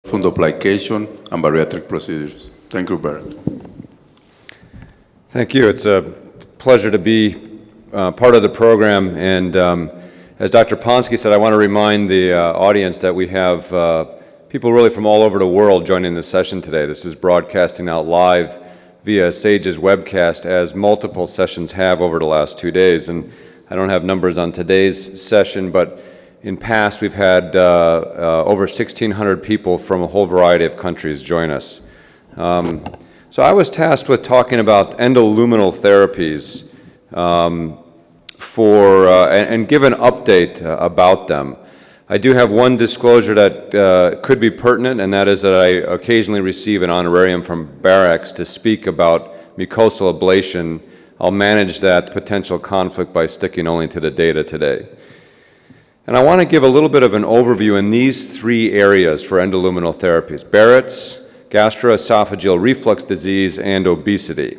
fundoplication and bariatric procedures. Thank you, Barrett. Thank you. It's a pleasure to be part of the program. And as Dr. Ponsky said, I want to remind the audience that we have people really from all over the world joining the session today. This is broadcasting out live via SAGES webcast, as multiple sessions have over the last 2 days. And I don't have numbers on today's session, but in past we've had over 1,600 people from a whole variety of countries join us. So I was tasked with talking about endoluminal therapies and give an update about them. I do have one disclosure that could be pertinent, and that is that I occasionally receive an honorarium from Barracks to speak about mucosal ablation. I'll manage that potential conflict by sticking only to the data today. And I want to give a little bit of an overview in these three areas for endoluminal therapies: Barrett's, gastroesophageal reflux disease, and obesity.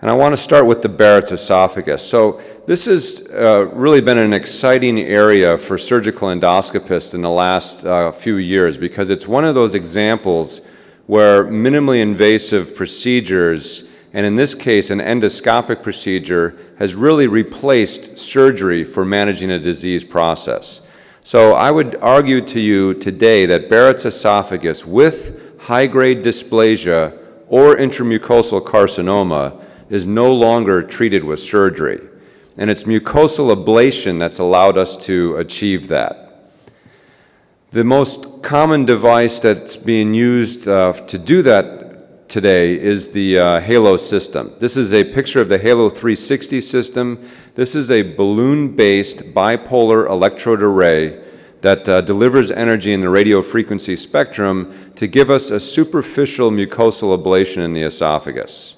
And I want to start with the Barrett's esophagus. So this has really been an exciting area for surgical endoscopists in the last few years, because it's one of those examples where minimally invasive procedures, and in this case an endoscopic procedure, has really replaced surgery for managing a disease process. So I would argue to you today that Barrett's esophagus with high-grade dysplasia or intramucosal carcinoma is no longer treated with surgery. And it's mucosal ablation that's allowed us to achieve that. The most common device that's being used to do that today is the Halo system. This is a picture of the Halo 360 system. This is a balloon-based bipolar electrode array that delivers energy in the radio frequency spectrum to give us a superficial mucosal ablation in the esophagus.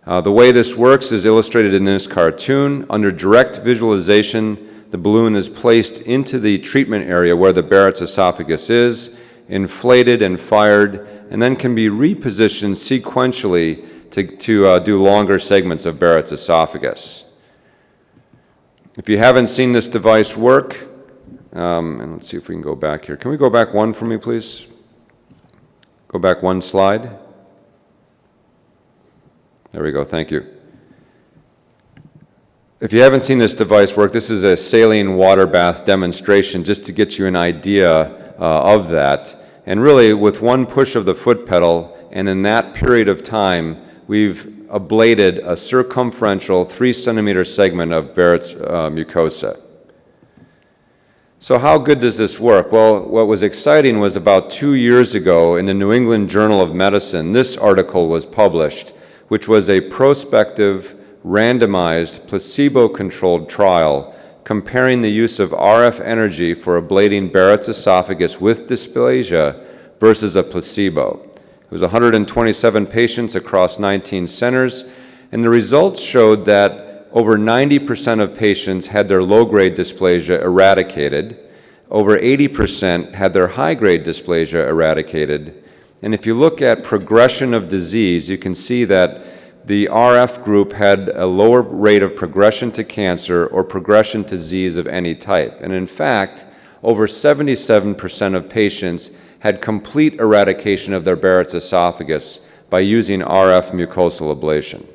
The way this works is illustrated in this cartoon. Under direct visualization, the balloon is placed into the treatment area where the Barrett's esophagus is, inflated and fired, and then can be repositioned sequentially to do longer segments of Barrett's esophagus. If you haven't seen this device work, and let's see if we can go back here. Can we go back one for me, please? Go back one slide. There we go, thank you. If you haven't seen this device work, this is a saline water bath demonstration just to get you an idea of that. And really, with one push of the foot pedal, and in that period of time, we've ablated a circumferential 3-centimeter segment of Barrett's mucosa. So how good does this work? Well, what was exciting was about 2 years ago in the New England Journal of Medicine, this article was published, which was a prospective, randomized, placebo-controlled trial comparing the use of RF energy for ablating Barrett's esophagus with dysplasia versus a placebo. It was 127 patients across 19 centers, and the results showed that over 90% of patients had their low-grade dysplasia eradicated, over 80% had their high-grade dysplasia eradicated, and if you look at progression of disease, you can see that the RF group had a lower rate of progression to cancer or progression to disease of any type. And in fact, over 77% of patients had complete eradication of their Barrett's esophagus by using RF mucosal ablation.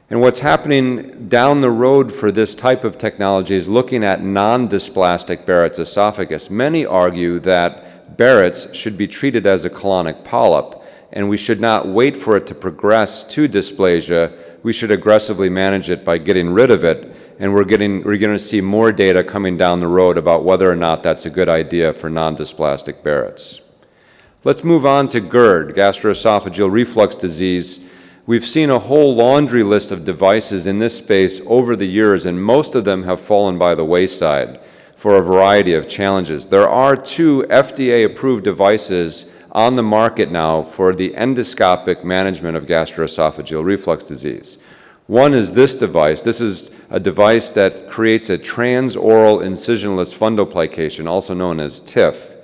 And what's happening down the road for this type of technology is looking at non-dysplastic Barrett's esophagus. Many argue that Barrett's should be treated as a colonic polyp, and we should not wait for it to progress to dysplasia. We should aggressively manage it by getting rid of it, and we're going to see more data coming down the road about whether or not that's a good idea for non-dysplastic Barrett's. Let's move on to GERD, gastroesophageal reflux disease. We've seen a whole laundry list of devices in this space over the years, and most of them have fallen by the wayside for a variety of challenges. There are 2 FDA-approved devices on the market now for the endoscopic management of gastroesophageal reflux disease. One is this device. This is a device that creates a transoral incisionless fundoplication, also known as TIF.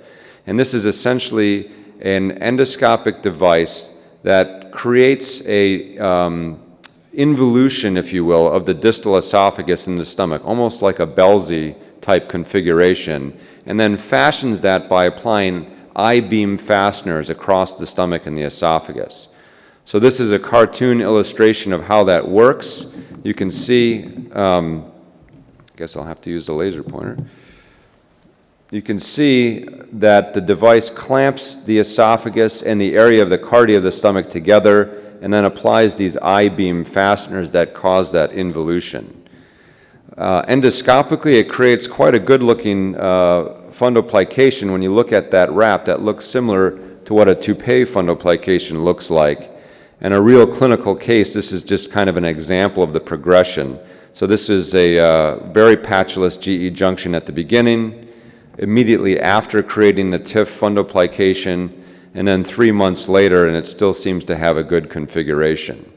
And this is essentially an endoscopic device that creates a involution, if you will, of the distal esophagus in the stomach, almost like a Belsey type configuration, and then fashions that by applying I-beam fasteners across the stomach and the esophagus. So this is a cartoon illustration of how that works. You can see, I guess I'll have to use the laser pointer. You can see that the device clamps the esophagus and the area of the cardia of the stomach together and then applies these I-beam fasteners that cause that involution. Endoscopically, it creates quite a good-looking fundoplication. When you look at that wrap, that looks similar to what a toupee fundoplication looks like. In a real clinical case, this is just kind of an example of the progression. So this is a very patulous GE junction at the beginning, immediately after creating the TIF fundoplication, and then 3 months later, and it still seems to have a good configuration.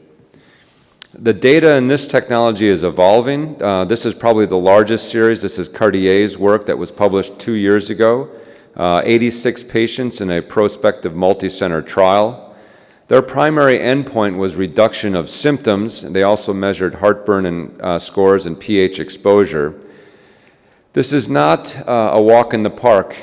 The data in this technology is evolving. This is probably the largest series. This is Cartier's work that was published 2 years ago. 86 patients in a prospective multi-center trial. Their primary endpoint was reduction of symptoms. They also measured heartburn and scores and pH exposure. This is not a walk in the park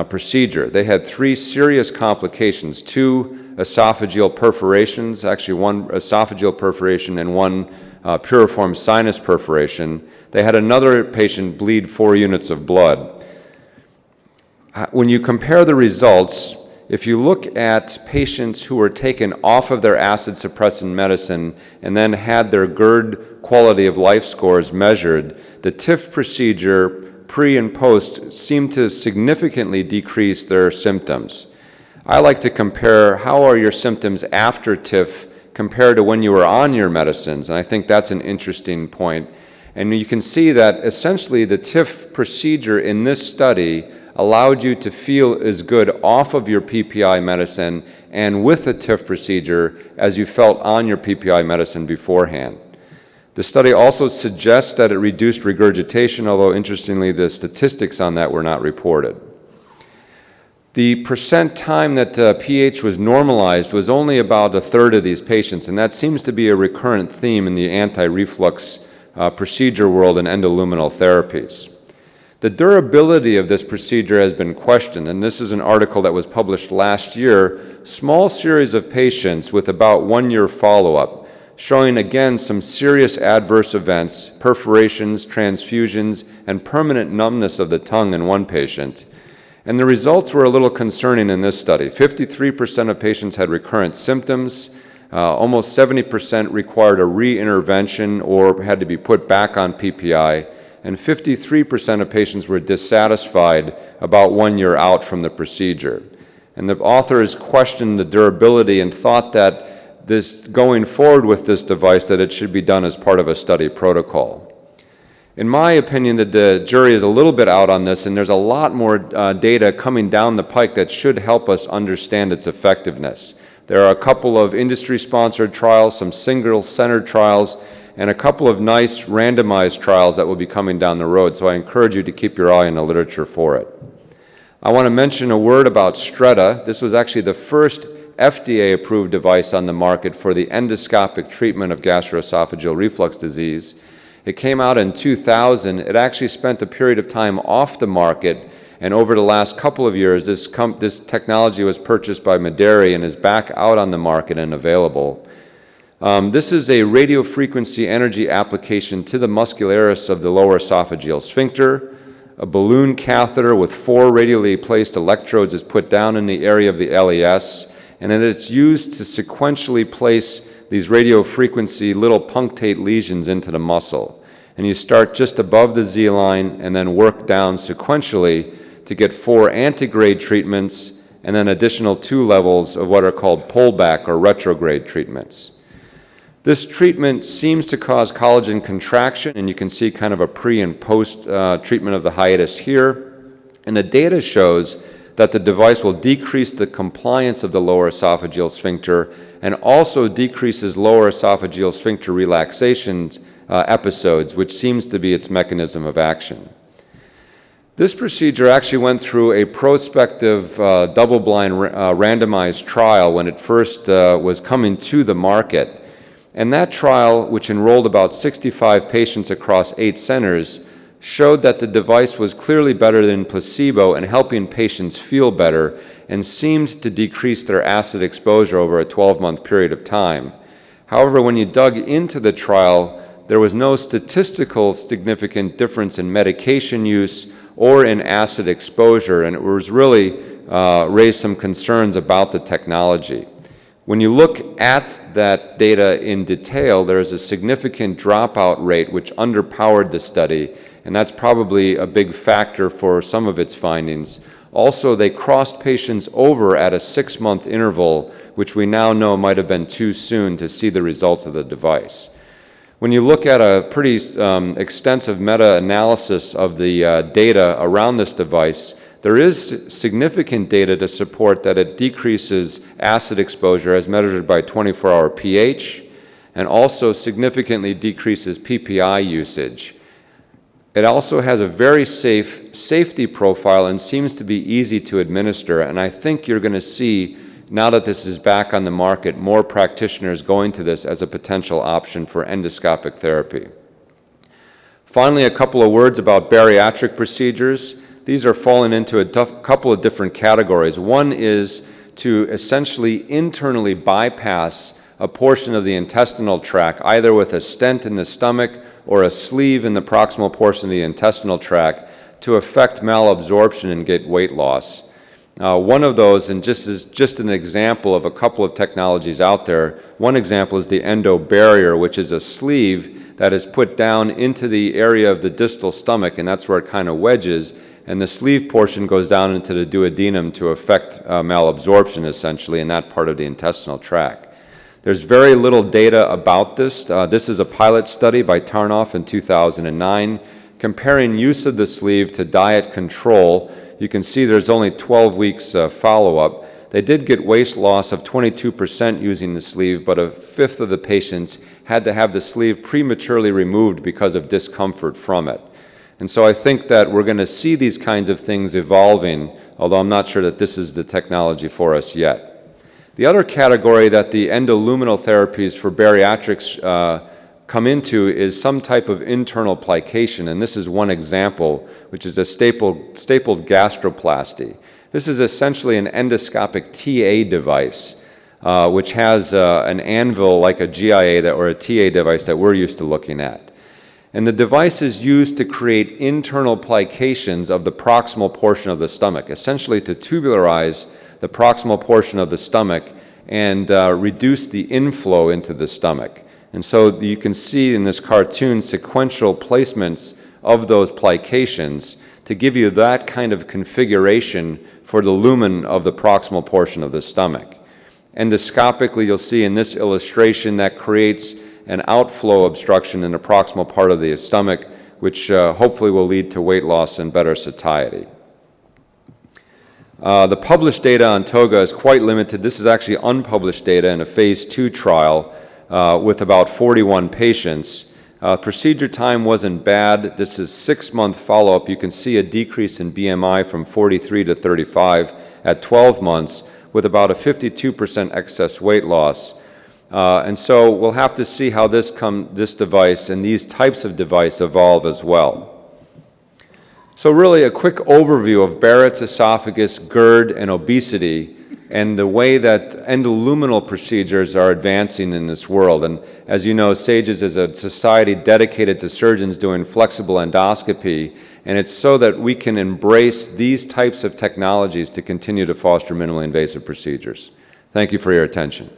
procedure. They had 3 serious complications, 2 esophageal perforations, actually 1 esophageal perforation and 1 piriform sinus perforation. They had another patient bleed 4 units of blood. When you compare the results, if you look at patients who were taken off of their acid suppressant medicine and then had their GERD quality of life scores measured, the TIF procedure pre and post seemed to significantly decrease their symptoms. I like to compare how are your symptoms after TIF compared to when you were on your medicines, and I think that's an interesting point. And you can see that essentially the TIF procedure in this study allowed you to feel as good off of your PPI medicine and with the TIF procedure as you felt on your PPI medicine beforehand. The study also suggests that it reduced regurgitation, although interestingly the statistics on that were not reported. The percent time that pH was normalized was only about 1/3 of these patients, and that seems to be a recurrent theme in the anti-reflux procedure world in endoluminal therapies. The durability of this procedure has been questioned, and this is an article that was published last year, small series of patients with about 1 year follow-up, showing again some serious adverse events, perforations, transfusions, and permanent numbness of the tongue in 1 patient. And the results were a little concerning in this study. 53% of patients had recurrent symptoms, almost 70% required a re-intervention or had to be put back on PPI, and 53% of patients were dissatisfied about 1 year out from the procedure. And the authors questioned the durability and thought that going forward with this device, that it should be done as part of a study protocol. In my opinion, the jury is a little bit out on this, and there's a lot more data coming down the pike that should help us understand its effectiveness. There are a couple of industry-sponsored trials, some single-center trials, and a couple of nice randomized trials that will be coming down the road, so I encourage you to keep your eye on the literature for it. I want to mention a word about Stretta. This was actually the first FDA-approved device on the market for the endoscopic treatment of gastroesophageal reflux disease. It came out in 2000. It actually spent a period of time off the market, and over the last couple of years, this technology was purchased by Mederi and is back out on the market and available. This is a radiofrequency energy application to the muscularis of the lower esophageal sphincter. A balloon catheter with 4 radially placed electrodes is put down in the area of the LES, and then it's used to sequentially place these radiofrequency little punctate lesions into the muscle. And you start just above the Z-line and then work down sequentially to get 4 antegrade treatments and then additional 2 levels of what are called pullback or retrograde treatments. This treatment seems to cause collagen contraction, and you can see kind of a pre and post treatment of the hiatus here. And the data shows that the device will decrease the compliance of the lower esophageal sphincter and also decreases lower esophageal sphincter relaxation episodes, which seems to be its mechanism of action. This procedure actually went through a prospective double-blind randomized trial when it first was coming to the market. And that trial, which enrolled about 65 patients across 8 centers, showed that the device was clearly better than placebo in helping patients feel better and seemed to decrease their acid exposure over a 12-month period of time. However, when you dug into the trial, there was no statistical significant difference in medication use or in acid exposure, and it was really raised some concerns about the technology. When you look at that data in detail, there is a significant dropout rate which underpowered the study, and that's probably a big factor for some of its findings. Also, they crossed patients over at a 6-month interval, which we now know might have been too soon to see the results of the device. When you look at a pretty extensive meta-analysis of the data around this device, there is significant data to support that it decreases acid exposure as measured by 24-hour pH, and also significantly decreases PPI usage. It also has a very safe safety profile and seems to be easy to administer, and I think you're going to see, now that this is back on the market, more practitioners going to this as a potential option for endoscopic therapy. Finally, a couple of words about bariatric procedures. These are falling into a couple of different categories. One is to essentially internally bypass a portion of the intestinal tract, either with a stent in the stomach or a sleeve in the proximal portion of the intestinal tract, to affect malabsorption and get weight loss. One of those, and just an example of a couple of technologies out there, one example is the Endobarrier, which is a sleeve that is put down into the area of the distal stomach, and that's where it kind of wedges, and the sleeve portion goes down into the duodenum to affect malabsorption, essentially, in that part of the intestinal tract. There's very little data about this. This is a pilot study by Tarnoff in 2009, comparing use of the sleeve to diet control. You can see there's only 12 weeks follow-up. They did get weight loss of 22% using the sleeve, but a fifth of the patients had to have the sleeve prematurely removed because of discomfort from it. And so I think that we're going to see these kinds of things evolving, although I'm not sure that this is the technology for us yet. The other category that the endoluminal therapies for bariatrics come into is some type of internal plication, and this is one example, which is a stapled gastroplasty. This is essentially an endoscopic TA device, which has an anvil like a GIA or a TA device that we're used to looking at. And the device is used to create internal plications of the proximal portion of the stomach, essentially to tubularize the proximal portion of the stomach and reduce the inflow into the stomach. And so you can see in this cartoon sequential placements of those plications to give you that kind of configuration for the lumen of the proximal portion of the stomach. Endoscopically, you'll see in this illustration that creates an outflow obstruction in the proximal part of the stomach, which hopefully will lead to weight loss and better satiety. The published data on TOGA is quite limited. This is actually unpublished data in a phase 2 trial with about 41 patients. Procedure time wasn't bad. This is 6-month follow-up. You can see a decrease in BMI from 43 to 35 at 12 months with about a 52% excess weight loss. And so we'll have to see how this device and these types of device evolve as well. So really a quick overview of Barrett's esophagus, GERD, and obesity, and the way that endoluminal procedures are advancing in this world. And as you know, SAGES is a society dedicated to surgeons doing flexible endoscopy, and it's so that we can embrace these types of technologies to continue to foster minimally invasive procedures. Thank you for your attention.